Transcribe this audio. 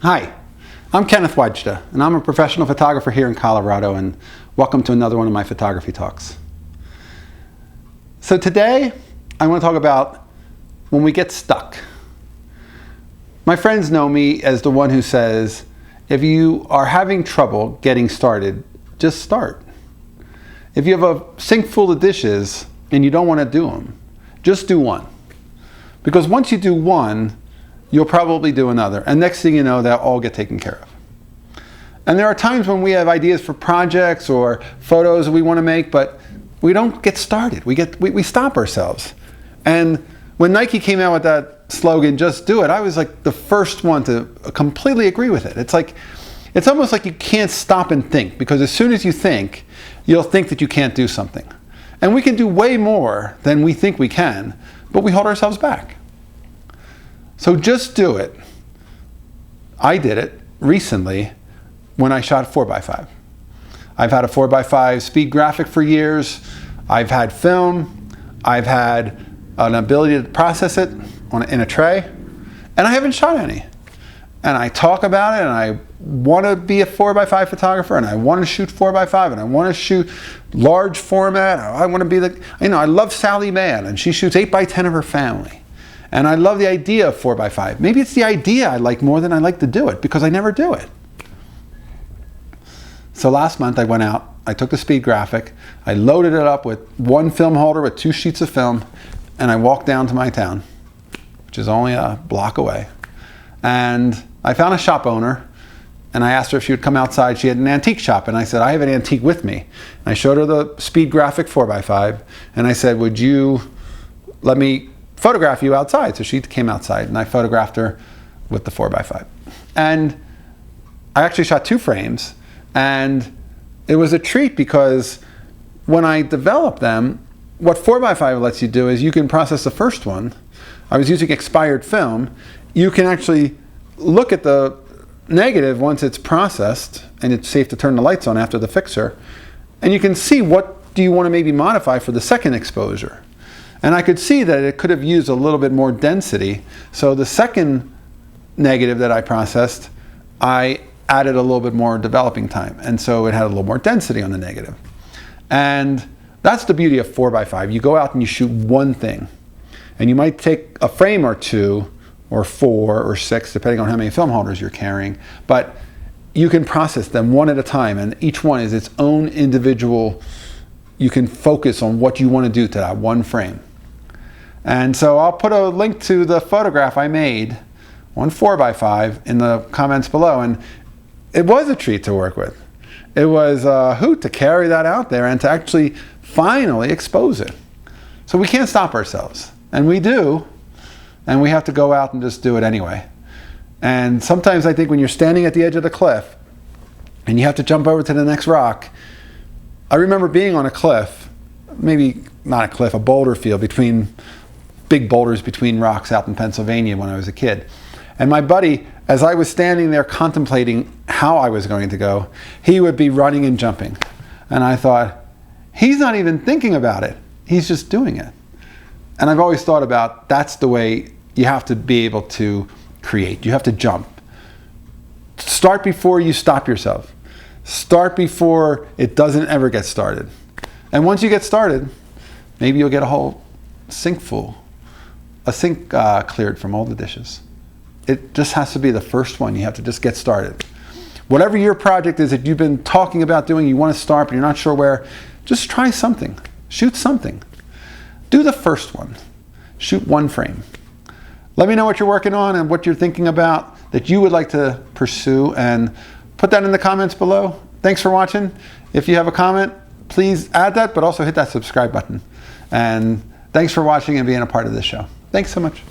Hi, I'm Kenneth WAJDA, and I'm a professional photographer here in Colorado, and welcome to another one of my photography talks. So today, I want to talk about when we get stuck. My friends know me as the one who says, if you are having trouble getting started, just start. If you have a sink full of dishes and you don't want to do them, just do one. Because once you do one, you'll probably do another. And next thing you know, they'll all get taken care of. And there are times when we have ideas for projects or photos that we want to make, but we don't get started. We stop ourselves. And when Nike came out with that slogan, just do it, I was like the first one to completely agree with it. It's almost like you can't stop and think, because as soon as you think, you'll think that you can't do something. And we can do way more than we think we can, but we hold ourselves back. So just do it. I did it recently when I shot 4x5. I've had a 4x5 speed graphic for years. I've had film. I've had an ability to process it in a tray. And I haven't shot any. And I talk about it, and I want to be a 4x5 photographer, and I want to shoot 4x5, and I want to shoot large format. I want to be I love Sally Mann, and she shoots 8x10 of her family. And I love the idea of 4x5. Maybe it's the idea I like more than I like to do it, because I never do it. So last month I went out, I took the speed graphic, I loaded it up with one film holder with 2 sheets of film, and I walked down to my town, which is only a block away. And I found a shop owner, and I asked her if she would come outside. She had an antique shop, and I said, I have an antique with me. And I showed her the speed graphic 4x5, and I said, would you let me photograph you outside? So she came outside, and I photographed her with the 4x5. And I actually shot 2 frames, and it was a treat, because when I developed them, what 4x5 lets you do is you can process the first one. I was using expired film. You can actually look at the negative once it's processed, and it's safe to turn the lights on after the fixer, and you can see what do you want to maybe modify for the second exposure. And I could see that it could have used a little bit more density. So the second negative that I processed, I added a little bit more developing time. And so it had a little more density on the negative. And that's the beauty of 4x5. You go out and you shoot one thing. And you might take a frame or 2, or 4 or 6, depending on how many film holders you're carrying. But you can process them one at a time. And each one is its own individual. You can focus on what you want to do to that one frame. And so I'll put a link to the photograph I made on 4x5 in the comments below. And it was a treat to work with. It was a hoot to carry that out there and to actually finally expose it. So we can't stop ourselves. And we do. And we have to go out and just do it anyway. And sometimes I think when you're standing at the edge of the cliff and you have to jump over to the next rock, I remember being on a cliff, maybe not a cliff, a boulder field, between big boulders between rocks out in Pennsylvania when I was a kid. And my buddy, as I was standing there contemplating how I was going to go, he would be running and jumping. And I thought, he's not even thinking about it. He's just doing it. And I've always thought about that's the way you have to be able to create. You have to jump. Start before you stop yourself. Start before it doesn't ever get started. And once you get started, maybe you'll get a whole sink full. A sink cleared from all the dishes. It just has to be the first one. You have to just get started. Whatever your project is that you've been talking about doing, you want to start but you're not sure where, just try something. Shoot something. Do the first one. Shoot one frame. Let me know what you're working on and what you're thinking about that you would like to pursue, and put that in the comments below. Thanks for watching. If you have a comment, please add that, but also hit that subscribe button. And thanks for watching and being a part of this show. Thanks so much.